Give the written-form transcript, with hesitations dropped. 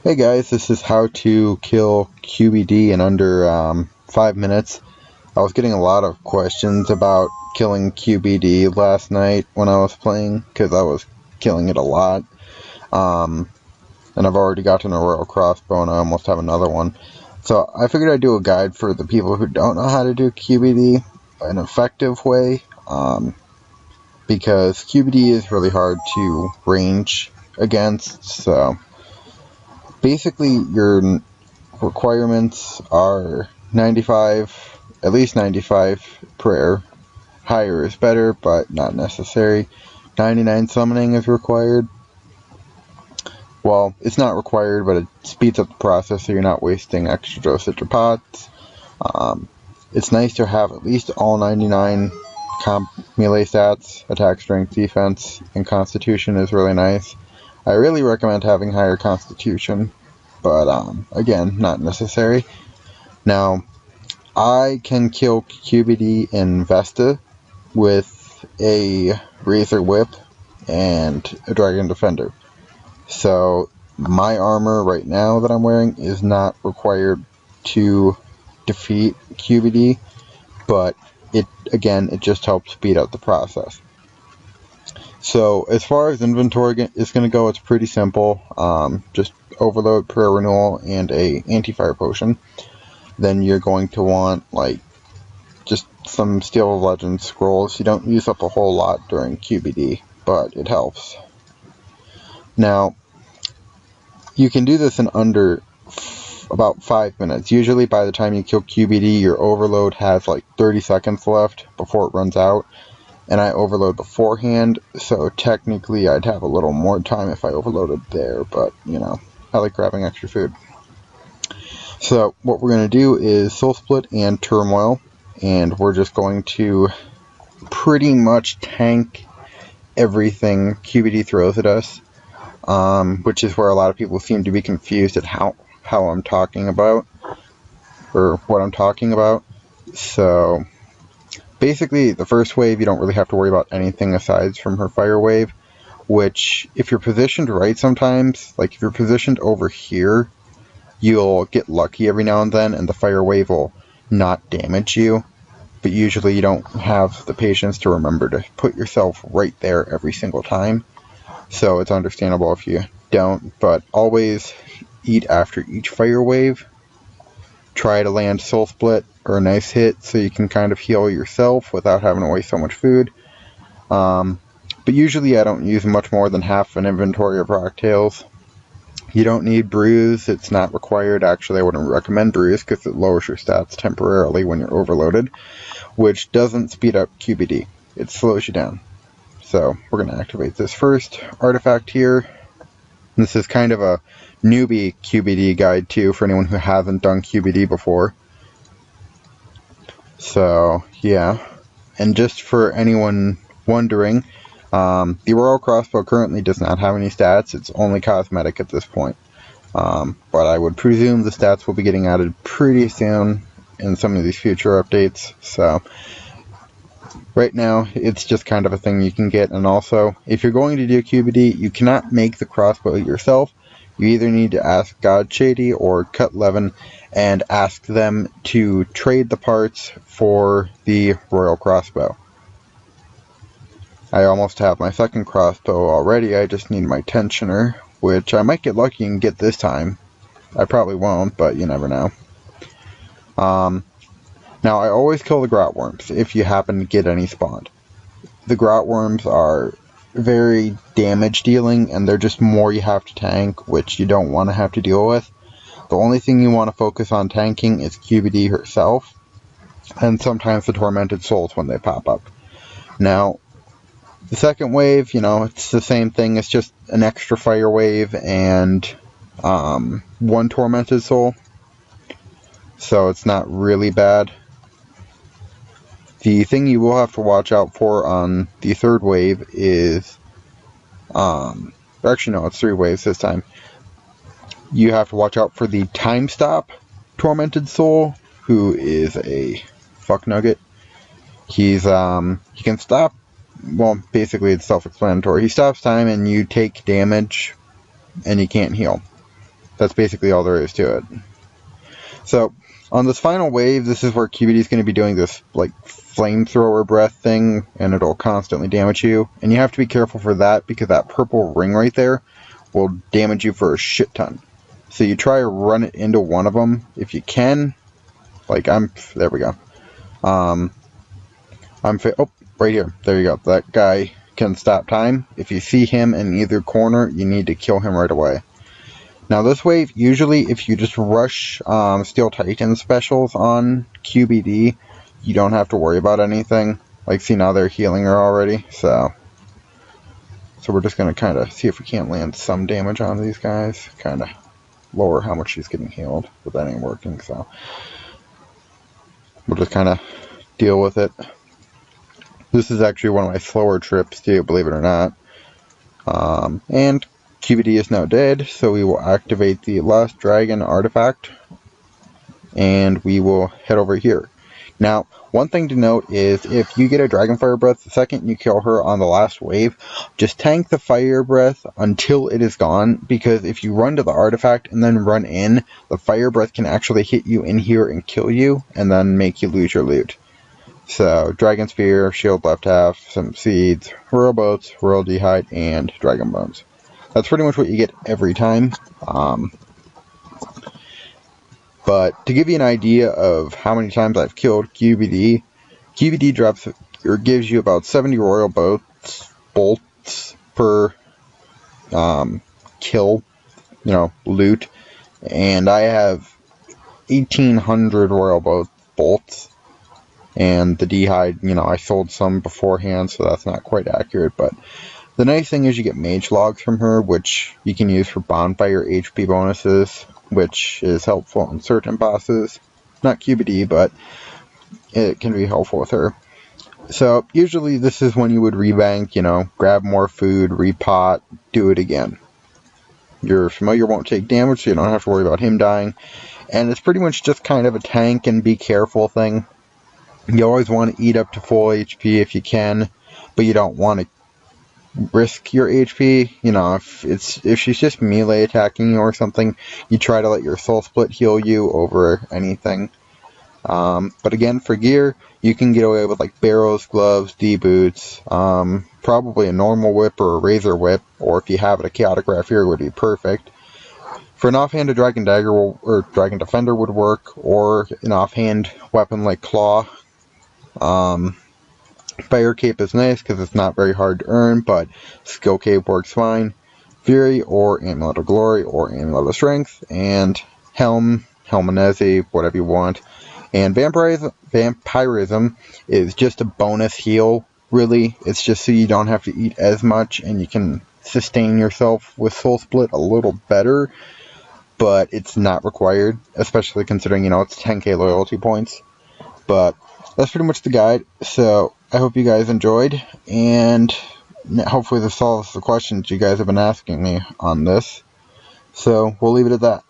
Hey guys, this is how to kill QBD in under 5 minutes. I was getting a lot of questions about killing QBD last night when I was playing, because I was killing it a lot. And I've already gotten a Royal Crossbow and I almost have another one. So I figured I'd do a guide for the people who don't know how to do QBD an effective way, because QBD is really hard to range against. So basically, your requirements are 95, at least 95 prayer. Higher is better, but not necessary. 99 summoning is required. Well, it's not required, but it speeds up the process so you're not wasting extra dosage or pots. It's nice to have at least all 99 melee stats. Attack, strength, defense, and constitution is really nice. I really recommend having higher constitution, but again, not necessary. Now, I can kill QBD in Vesta with a Razor Whip and a Dragon Defender. So my armor right now that I'm wearing is not required to defeat QBD, but it just helps speed up the process. So as far as inventory is going to go, it's pretty simple. Just overload, prayer renewal, and a anti-fire potion. Then you're going to want just some Steel of Legends scrolls. You don't use up a whole lot during QBD, but it helps. Now, you can do this in under about 5 minutes. Usually by the time you kill QBD, your overload has 30 seconds left before it runs out. And I overload beforehand, so technically I'd have a little more time if I overloaded there, but, I like grabbing extra food. So what we're going to do is Soul Split and Turmoil, and we're just going to pretty much tank everything QBD throws at us, which is where a lot of people seem to be confused at how I'm talking about, or what I'm talking about. So basically, the first wave, you don't really have to worry about anything aside from her fire wave, which, if you're positioned right sometimes, if you're positioned over here, you'll get lucky every now and then, and the fire wave will not damage you. But usually you don't have the patience to remember to put yourself right there every single time. So it's understandable if you don't, but always eat after each fire wave. Try to land Soul Split or a nice hit so you can kind of heal yourself without having to waste so much food. But usually I don't use much more than half an inventory of Rocktails. You don't need Bruise, it's not required. Actually, I wouldn't recommend Bruise because it lowers your stats temporarily when you're overloaded, which doesn't speed up QBD. It slows you down. So we're going to activate this first artifact here. This is kind of a newbie QBD guide too for anyone who hasn't done QBD before. So yeah, and just for anyone wondering, the Royal Crossbow currently does not have any stats. It's only cosmetic at this point, but I would presume the stats will be getting added pretty soon in some of these future updates. So right now, it's just kind of a thing you can get. And also, if you're going to do QBD, you cannot make the crossbow yourself. You either need to ask God Shady or Cut Levin and ask them to trade the parts for the Royal Crossbow. I almost have my second crossbow already. I just need my tensioner, which I might get lucky and get this time. I probably won't, but you never know. Now, I always kill the Grotworms if you happen to get any spawned. The Grotworms are very damage dealing, and they're just more you have to tank, which you don't want to have to deal with. The only thing you want to focus on tanking is QBD herself, and sometimes the Tormented Souls when they pop up. Now, the second wave, it's the same thing. It's just an extra fire wave and one Tormented Soul, so it's not really bad. The thing you will have to watch out for on the third wave is, actually no, it's 3 waves this time. You have to watch out for the Time Stop Tormented Soul, who is a fuck nugget. He can stop, well, basically it's self-explanatory. He stops time and you take damage and you can't heal. That's basically all there is to it. So, on this final wave, this is where QBD is going to be doing this, like, flamethrower breath thing, and it'll constantly damage you. And you have to be careful for that, because that purple ring right there will damage you for a shit ton. So you try to run it into one of them, if you can. Like, there we go. Oh, right here. There you go. That guy can stop time. If you see him in either corner, you need to kill him right away. Now this wave, usually if you just rush Steel Titan specials on QBD, you don't have to worry about anything. Like, see, now they're healing her already, so we're just going to kind of see if we can't land some damage on these guys. Kind of lower how much she's getting healed, but that ain't working, so we'll just kind of deal with it. This is actually one of my slower trips too, believe it or not. And QBD is now dead, so we will activate the Lost Dragon artifact, and we will head over here. Now, one thing to note is if you get a Dragon Fire Breath, the second you kill her on the last wave, just tank the Fire Breath until it is gone, because if you run to the artifact and then run in, the Fire Breath can actually hit you in here and kill you, and then make you lose your loot. So, Dragon Spear, Shield Left Half, some Seeds, Royal Boats, Royal Dehyde, and Dragon Bones. That's pretty much what you get every time. But to give you an idea of how many times I've killed QBD, QBD drops or gives you about 70 Royal bolts per kill, loot, and I have 1,800 Royal bolts. And the Dehyde, I sold some beforehand, so that's not quite accurate, but the nice thing is you get mage logs from her, which you can use for bonfire HP bonuses, which is helpful on certain bosses. Not QBD, but it can be helpful with her. So, usually this is when you would rebank, grab more food, repot, do it again. Your familiar won't take damage, so you don't have to worry about him dying. And it's pretty much just kind of a tank and be careful thing. You always want to eat up to full HP if you can, but you don't want to risk your HP. If she's just melee attacking you or something, you try to let your soul split heal you over anything. But again, for gear, you can get away with like barrows, gloves, D-boots, probably a normal whip or a razor whip, or if you have it, a chaotic rapier would be perfect. For an offhand, a dragon dagger or dragon defender would work, or an offhand weapon like claw. Fire Cape is nice because it's not very hard to earn, but Skill Cape works fine. Fury or Amulet of Glory or Amulet of Strength, and Helm, Helmanezi, whatever you want. And Vampirism is just a bonus heal, really. It's just so you don't have to eat as much and you can sustain yourself with Soul Split a little better, but it's not required, especially considering, it's 10k loyalty points. But that's pretty much the guide, so I hope you guys enjoyed, and hopefully this solves the questions you guys have been asking me on this. So we'll leave it at that.